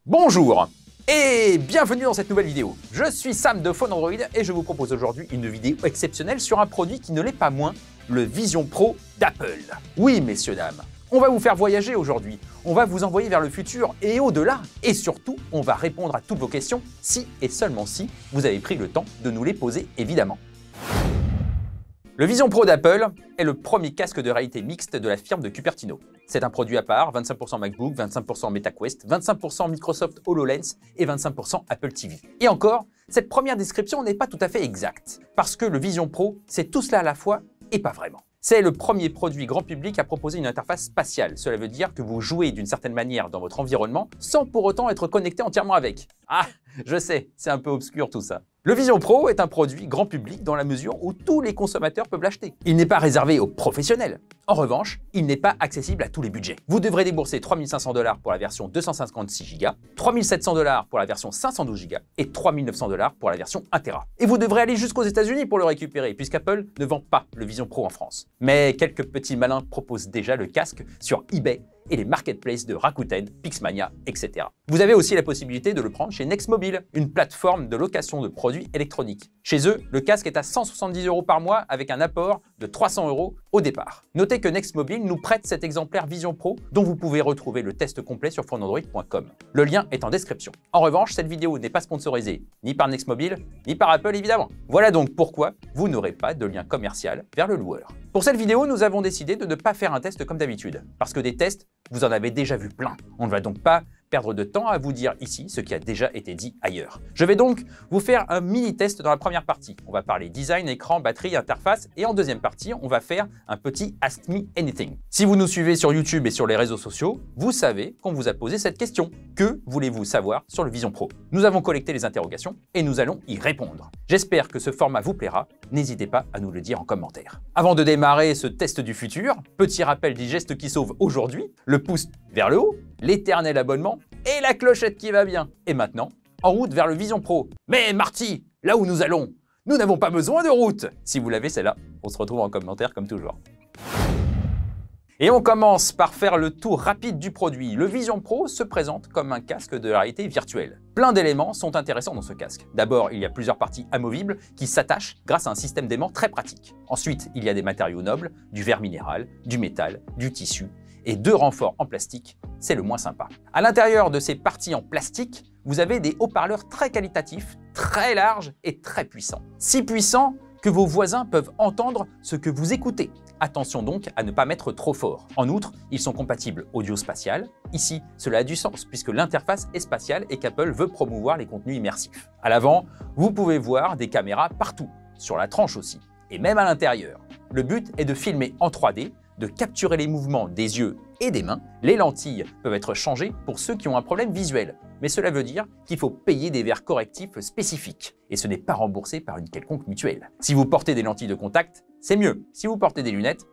Bonjour et bienvenue dans cette nouvelle vidéo. Je suis Sam de Phone Android et je vous propose aujourd'hui une vidéo exceptionnelle sur un produit qui ne l'est pas moins, le Vision Pro d'Apple. Oui messieurs dames, on va vous faire voyager aujourd'hui, on va vous envoyer vers le futur et au-delà, et surtout on va répondre à toutes vos questions si et seulement si vous avez pris le temps de nous les poser évidemment. Le Vision Pro d'Apple est le premier casque de réalité mixte de la firme de Cupertino. C'est un produit à part, 25% MacBook, 25% MetaQuest, 25% Microsoft HoloLens et 25% Apple TV. Et encore, cette première description n'est pas tout à fait exacte, parce que le Vision Pro, c'est tout cela à la fois et pas vraiment. C'est le premier produit grand public à proposer une interface spatiale. Cela veut dire que vous jouez d'une certaine manière dans votre environnement sans pour autant être connecté entièrement avec. Ah, je sais, c'est un peu obscur tout ça. Le Vision Pro est un produit grand public dans la mesure où tous les consommateurs peuvent l'acheter. Il n'est pas réservé aux professionnels. En revanche, il n'est pas accessible à tous les budgets. Vous devrez débourser 3 500 $ pour la version 256 Go, 3 700 $ pour la version 512 Go et 3 900 $ pour la version 1 Tera. Et vous devrez aller jusqu'aux États-Unis pour le récupérer, puisqu'Apple ne vend pas le Vision Pro en France. Mais quelques petits malins proposent déjà le casque sur eBay et les marketplaces de Rakuten, Pixmania, etc. Vous avez aussi la possibilité de le prendre chez Nextmobile, une plateforme de location de produits électroniques. Chez eux, le casque est à 170 € par mois avec un apport de 300 € au départ. Notez que Nextmobile nous prête cet exemplaire Vision Pro dont vous pouvez retrouver le test complet sur phoneandroid.com. Le lien est en description. En revanche, cette vidéo n'est pas sponsorisée ni par Nextmobile, ni par Apple évidemment. Voilà donc pourquoi vous n'aurez pas de lien commercial vers le loueur. Pour cette vidéo, nous avons décidé de ne pas faire un test comme d'habitude, parce que des tests, vous en avez déjà vu plein. On ne va donc pas perdre de temps à vous dire ici ce qui a déjà été dit ailleurs. Je vais donc vous faire un mini-test dans la première partie. On va parler design, écran, batterie, interface et en deuxième partie, on va faire un petit Ask Me Anything. Si vous nous suivez sur YouTube et sur les réseaux sociaux, vous savez qu'on vous a posé cette question. Que voulez-vous savoir sur le Vision Pro? Nous avons collecté les interrogations et nous allons y répondre. J'espère que ce format vous plaira. N'hésitez pas à nous le dire en commentaire. Avant de démarrer ce test du futur, petit rappel des gestes qui sauvent aujourd'hui, le pouce vers le haut, l'éternel abonnement et la clochette qui va bien. Et maintenant, en route vers le Vision Pro. Mais Marty, là où nous allons, nous n'avons pas besoin de route. Si vous l'avez, c'est là. On se retrouve en commentaire comme toujours. Et on commence par faire le tour rapide du produit. Le Vision Pro se présente comme un casque de réalité virtuelle. Plein d'éléments sont intéressants dans ce casque. D'abord, il y a plusieurs parties amovibles qui s'attachent grâce à un système d'aimant très pratique. Ensuite, il y a des matériaux nobles, du verre minéral, du métal, du tissu et 2 renforts en plastique, c'est le moins sympa. À l'intérieur de ces parties en plastique, vous avez des haut-parleurs très qualitatifs, très larges et très puissants. Si puissants que vos voisins peuvent entendre ce que vous écoutez. Attention donc à ne pas mettre trop fort. En outre, ils sont compatibles audio-spatial. Ici, cela a du sens puisque l'interface est spatiale et qu'Apple veut promouvoir les contenus immersifs. À l'avant, vous pouvez voir des caméras partout, sur la tranche aussi, et même à l'intérieur. Le but est de filmer en 3D, de capturer les mouvements des yeux et des mains. Les lentilles peuvent être changées pour ceux qui ont un problème visuel, mais cela veut dire qu'il faut payer des verres correctifs spécifiques, et ce n'est pas remboursé par une quelconque mutuelle. Si vous portez des lentilles de contact, c'est mieux. Si vous portez des lunettes,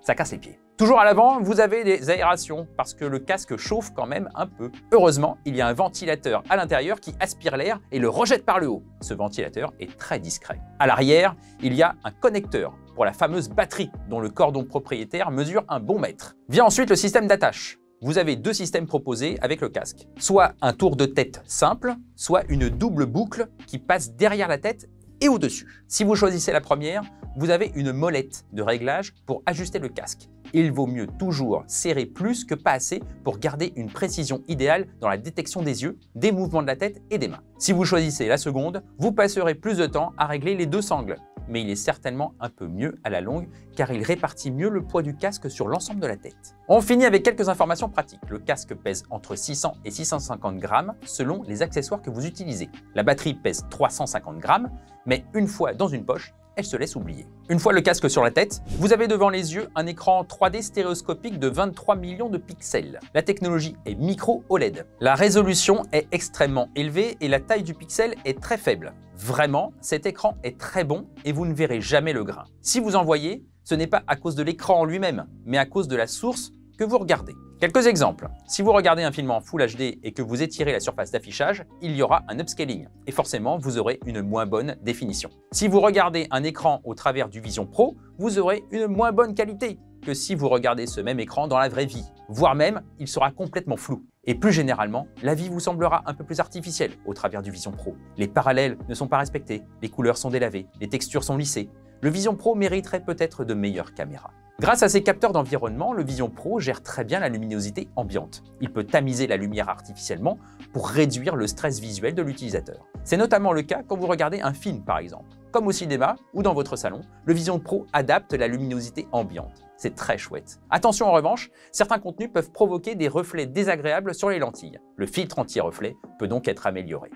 ça casse les pieds. Toujours à l'avant, vous avez des aérations, parce que le casque chauffe quand même un peu. Heureusement, il y a un ventilateur à l'intérieur qui aspire l'air et le rejette par le haut. Ce ventilateur est très discret. À l'arrière, il y a un connecteur pour la fameuse batterie, dont le cordon propriétaire mesure un bon mètre. Vient ensuite le système d'attache. Vous avez 2 systèmes proposés avec le casque. Soit un tour de tête simple, soit une double boucle qui passe derrière la tête et au-dessus. Si vous choisissez la première, vous avez une molette de réglage pour ajuster le casque. Il vaut mieux toujours serrer plus que pas assez pour garder une précision idéale dans la détection des yeux, des mouvements de la tête et des mains. Si vous choisissez la seconde, vous passerez plus de temps à régler les 2 sangles. Mais il est certainement un peu mieux à la longue car il répartit mieux le poids du casque sur l'ensemble de la tête. On finit avec quelques informations pratiques. Le casque pèse entre 600 et 650 grammes selon les accessoires que vous utilisez. La batterie pèse 350 grammes, mais une fois dans une poche, elle se laisse oublier. Une fois le casque sur la tête, vous avez devant les yeux un écran 3D stéréoscopique de 23 millions de pixels. La technologie est micro OLED. La résolution est extrêmement élevée et la taille du pixel est très faible. Vraiment, cet écran est très bon et vous ne verrez jamais le grain. Si vous en voyez, ce n'est pas à cause de l'écran en lui-même, mais à cause de la source que vous regardez. Quelques exemples. Si vous regardez un film en Full HD et que vous étirez la surface d'affichage, il y aura un upscaling et forcément vous aurez une moins bonne définition. Si vous regardez un écran au travers du Vision Pro, vous aurez une moins bonne qualité que si vous regardez ce même écran dans la vraie vie, voire même il sera complètement flou. Et plus généralement, la vie vous semblera un peu plus artificielle au travers du Vision Pro. Les parallèles ne sont pas respectés, les couleurs sont délavées, les textures sont lissées. Le Vision Pro mériterait peut-être de meilleures caméras. Grâce à ses capteurs d'environnement, le Vision Pro gère très bien la luminosité ambiante. Il peut tamiser la lumière artificiellement pour réduire le stress visuel de l'utilisateur. C'est notamment le cas quand vous regardez un film par exemple. Comme au cinéma ou dans votre salon, le Vision Pro adapte la luminosité ambiante. C'est très chouette. Attention en revanche, certains contenus peuvent provoquer des reflets désagréables sur les lentilles. Le filtre anti-reflet peut donc être amélioré.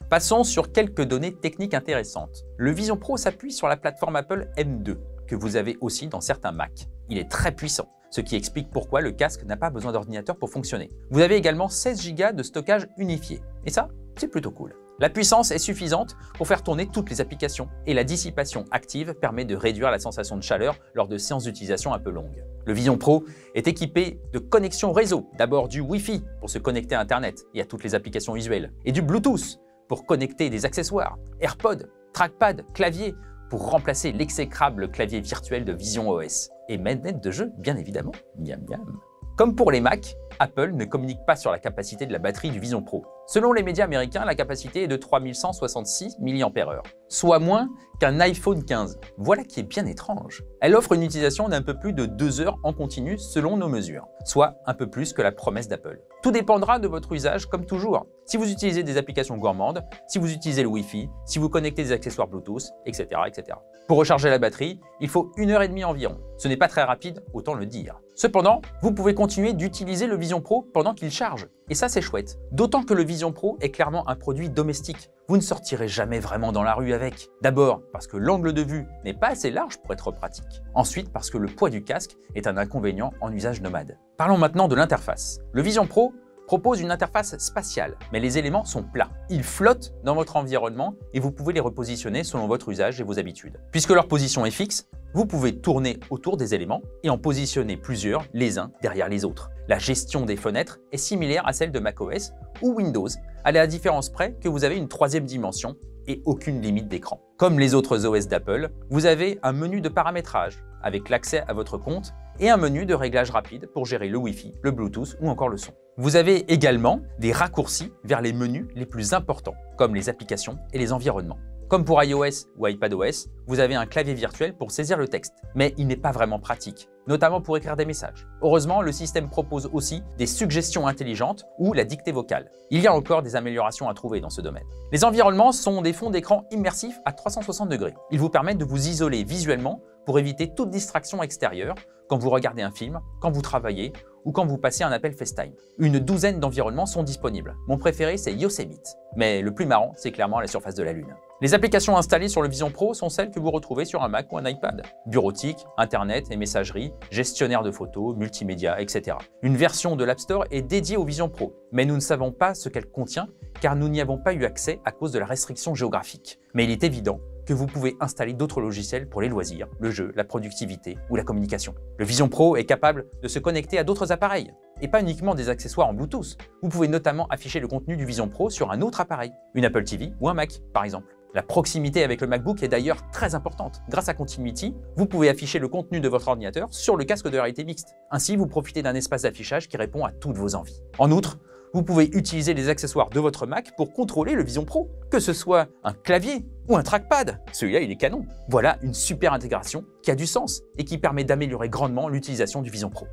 Passons sur quelques données techniques intéressantes. Le Vision Pro s'appuie sur la plateforme Apple M2, que vous avez aussi dans certains Mac. Il est très puissant, ce qui explique pourquoi le casque n'a pas besoin d'ordinateur pour fonctionner. Vous avez également 16 Go de stockage unifié, et ça, c'est plutôt cool. La puissance est suffisante pour faire tourner toutes les applications, et la dissipation active permet de réduire la sensation de chaleur lors de séances d'utilisation un peu longues. Le Vision Pro est équipé de connexions réseau, d'abord du Wi-Fi pour se connecter à Internet et à toutes les applications visuelles, et du Bluetooth pour connecter des accessoires, AirPods, trackpad, clavier, pour remplacer l'exécrable clavier virtuel de Vision OS. Et manette de jeu, bien évidemment. Miam miam. Comme pour les Mac, Apple ne communique pas sur la capacité de la batterie du Vision Pro. Selon les médias américains, la capacité est de 3166 mAh, soit moins qu'un iPhone 15. Voilà qui est bien étrange. Elle offre une utilisation d'un peu plus de 2 heures en continu selon nos mesures, soit un peu plus que la promesse d'Apple. Tout dépendra de votre usage comme toujours. Si vous utilisez des applications gourmandes, si vous utilisez le Wi-Fi, si vous connectez des accessoires Bluetooth, etc., etc. Pour recharger la batterie, il faut 1h30 environ. Ce n'est pas très rapide, autant le dire. Cependant, vous pouvez continuer d'utiliser le Vision Pro pendant qu'il charge. Et ça, c'est chouette. D'autant que le Vision Pro est clairement un produit domestique. Vous ne sortirez jamais vraiment dans la rue avec. D'abord, parce que l'angle de vue n'est pas assez large pour être pratique. Ensuite, parce que le poids du casque est un inconvénient en usage nomade. Parlons maintenant de l'interface. Le Vision Pro propose une interface spatiale, mais les éléments sont plats. Ils flottent dans votre environnement et vous pouvez les repositionner selon votre usage et vos habitudes. Puisque leur position est fixe, vous pouvez tourner autour des éléments et en positionner plusieurs les uns derrière les autres. La gestion des fenêtres est similaire à celle de macOS ou Windows, à la différence près que vous avez une troisième dimension et aucune limite d'écran. Comme les autres OS d'Apple, vous avez un menu de paramétrage avec l'accès à votre compte et un menu de réglage rapide pour gérer le Wi-Fi, le Bluetooth ou encore le son. Vous avez également des raccourcis vers les menus les plus importants, comme les applications et les environnements. Comme pour iOS ou iPadOS, vous avez un clavier virtuel pour saisir le texte, mais il n'est pas vraiment pratique, notamment pour écrire des messages. Heureusement, le système propose aussi des suggestions intelligentes ou la dictée vocale. Il y a encore des améliorations à trouver dans ce domaine. Les environnements sont des fonds d'écran immersifs à 360 degrés. Ils vous permettent de vous isoler visuellement pour éviter toute distraction extérieure quand vous regardez un film, quand vous travaillez ou quand vous passez un appel FaceTime. Une douzaine d'environnements sont disponibles. Mon préféré, c'est Yosemite. Mais le plus marrant, c'est clairement la surface de la Lune. Les applications installées sur le Vision Pro sont celles que vous retrouvez sur un Mac ou un iPad. Bureautique, Internet et messagerie, gestionnaire de photos, multimédia, etc. Une version de l'App Store est dédiée au Vision Pro, mais nous ne savons pas ce qu'elle contient car nous n'y avons pas eu accès à cause de la restriction géographique. Mais il est évident que vous pouvez installer d'autres logiciels pour les loisirs, le jeu, la productivité ou la communication. Le Vision Pro est capable de se connecter à d'autres appareils, et pas uniquement des accessoires en Bluetooth. Vous pouvez notamment afficher le contenu du Vision Pro sur un autre appareil, une Apple TV ou un Mac par exemple. La proximité avec le MacBook est d'ailleurs très importante. Grâce à Continuity, vous pouvez afficher le contenu de votre ordinateur sur le casque de réalité mixte. Ainsi, vous profitez d'un espace d'affichage qui répond à toutes vos envies. En outre, vous pouvez utiliser les accessoires de votre Mac pour contrôler le Vision Pro, que ce soit un clavier ou un trackpad. Celui-là, il est canon. Voilà une super intégration qui a du sens et qui permet d'améliorer grandement l'utilisation du Vision Pro.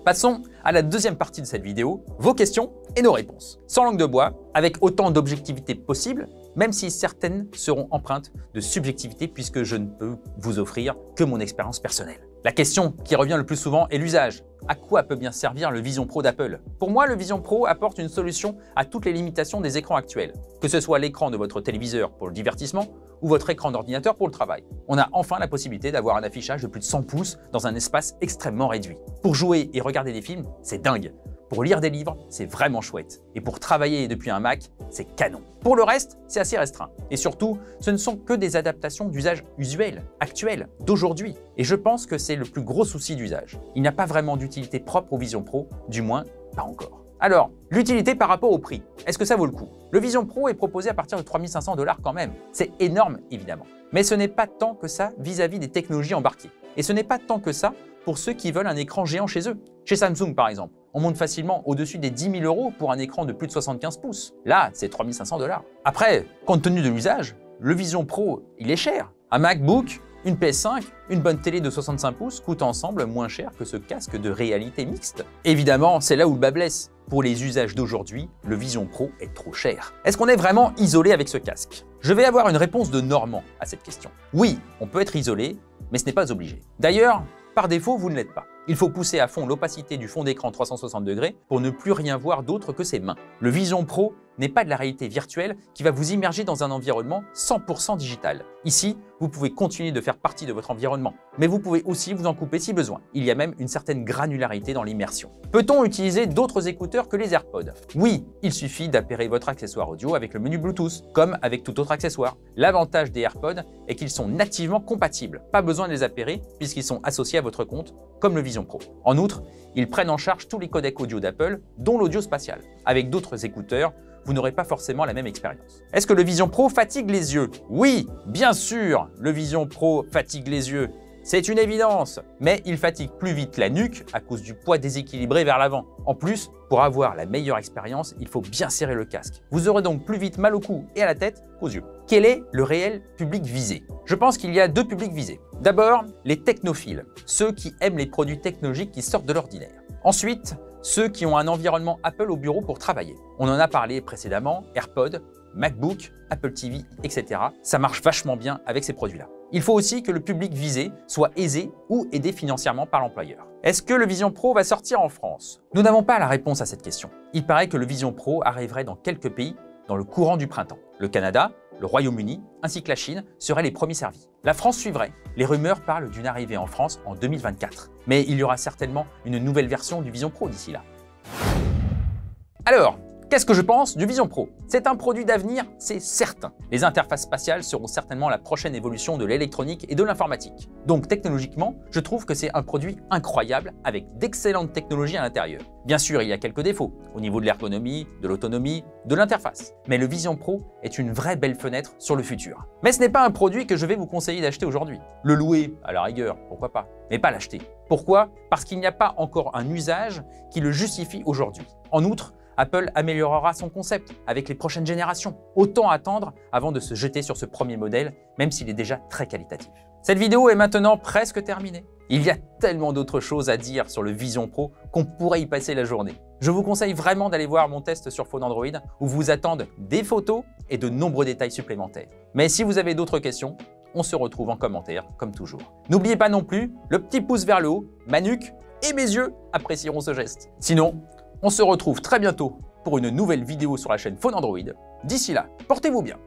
Passons à la deuxième partie de cette vidéo, vos questions et nos réponses. Sans langue de bois, avec autant d'objectivité possible, même si certaines seront empreintes de subjectivité puisque je ne peux vous offrir que mon expérience personnelle. La question qui revient le plus souvent est l'usage. À quoi peut bien servir le Vision Pro d'Apple? Pour moi, le Vision Pro apporte une solution à toutes les limitations des écrans actuels, que ce soit l'écran de votre téléviseur pour le divertissement ou votre écran d'ordinateur pour le travail. On a enfin la possibilité d'avoir un affichage de plus de 100 pouces dans un espace extrêmement réduit. Pour jouer et regarder des films, c'est dingue. Pour lire des livres, c'est vraiment chouette. Et pour travailler depuis un Mac, c'est canon. Pour le reste, c'est assez restreint. Et surtout, ce ne sont que des adaptations d'usage usuel, actuel, d'aujourd'hui. Et je pense que c'est le plus gros souci d'usage. Il n'y a pas vraiment d'utilité propre au Vision Pro, du moins pas encore. Alors, l'utilité par rapport au prix, est-ce que ça vaut le coup? Le Vision Pro est proposé à partir de 3 500 $ quand même. C'est énorme, évidemment. Mais ce n'est pas tant que ça vis-à-vis des technologies embarquées. Et ce n'est pas tant que ça pour ceux qui veulent un écran géant chez eux. Chez Samsung par exemple, on monte facilement au-dessus des 10 000 € pour un écran de plus de 75 pouces. Là, c'est 3 500 $. Après, compte tenu de l'usage, le Vision Pro, il est cher. Un MacBook, une PS5, une bonne télé de 65 pouces coûtent ensemble moins cher que ce casque de réalité mixte. Évidemment, c'est là où le bas blesse. Pour les usages d'aujourd'hui, le Vision Pro est trop cher. Est-ce qu'on est vraiment isolé avec ce casque? Je vais avoir une réponse de Normand à cette question. Oui, on peut être isolé, mais ce n'est pas obligé. D'ailleurs, par défaut, vous ne l'êtes pas. Il faut pousser à fond l'opacité du fond d'écran 360 degrés pour ne plus rien voir d'autre que ses mains. Le Vision Pro n'est pas de la réalité virtuelle qui va vous immerger dans un environnement 100% digital. Ici, vous pouvez continuer de faire partie de votre environnement, mais vous pouvez aussi vous en couper si besoin. Il y a même une certaine granularité dans l'immersion. Peut-on utiliser d'autres écouteurs que les AirPods? Oui, il suffit d'appairer votre accessoire audio avec le menu Bluetooth, comme avec tout autre accessoire. L'avantage des AirPods est qu'ils sont nativement compatibles. Pas besoin de les appairer puisqu'ils sont associés à votre compte, comme le Vision Pro. En outre, ils prennent en charge tous les codecs audio d'Apple, dont l'audio spatial. Avec d'autres écouteurs, vous n'aurez pas forcément la même expérience. Est-ce que le Vision Pro fatigue les yeux? Oui, bien sûr, le Vision Pro fatigue les yeux. C'est une évidence, mais il fatigue plus vite la nuque à cause du poids déséquilibré vers l'avant. En plus, pour avoir la meilleure expérience, il faut bien serrer le casque. Vous aurez donc plus vite mal au cou et à la tête qu'aux yeux. Quel est le réel public visé? Je pense qu'il y a deux publics visés. D'abord, les technophiles, ceux qui aiment les produits technologiques qui sortent de l'ordinaire. Ensuite, ceux qui ont un environnement Apple au bureau pour travailler. On en a parlé précédemment, AirPods, MacBook, Apple TV, etc. Ça marche vachement bien avec ces produits-là. Il faut aussi que le public visé soit aisé ou aidé financièrement par l'employeur. Est-ce que le Vision Pro va sortir en France? Nous n'avons pas la réponse à cette question. Il paraît que le Vision Pro arriverait dans quelques pays dans le courant du printemps. Le Canada, le Royaume-Uni ainsi que la Chine seraient les premiers servis. La France suivrait. Les rumeurs parlent d'une arrivée en France en 2024. Mais il y aura certainement une nouvelle version du Vision Pro d'ici là. Alors, qu'est-ce que je pense du Vision Pro? C'est un produit d'avenir, c'est certain. Les interfaces spatiales seront certainement la prochaine évolution de l'électronique et de l'informatique. Donc technologiquement, je trouve que c'est un produit incroyable avec d'excellentes technologies à l'intérieur. Bien sûr, il y a quelques défauts au niveau de l'ergonomie, de l'autonomie, de l'interface. Mais le Vision Pro est une vraie belle fenêtre sur le futur. Mais ce n'est pas un produit que je vais vous conseiller d'acheter aujourd'hui. Le louer, à la rigueur, pourquoi pas, mais pas l'acheter. Pourquoi? Parce qu'il n'y a pas encore un usage qui le justifie aujourd'hui. En outre, Apple améliorera son concept avec les prochaines générations. Autant attendre avant de se jeter sur ce premier modèle, même s'il est déjà très qualitatif. Cette vidéo est maintenant presque terminée. Il y a tellement d'autres choses à dire sur le Vision Pro qu'on pourrait y passer la journée. Je vous conseille vraiment d'aller voir mon test sur Phone Android où vous attendent des photos et de nombreux détails supplémentaires. Mais si vous avez d'autres questions, on se retrouve en commentaire comme toujours. N'oubliez pas non plus le petit pouce vers le haut, ma nuque et mes yeux apprécieront ce geste. Sinon, on se retrouve très bientôt pour une nouvelle vidéo sur la chaîne Phone Android. D'ici là, portez-vous bien.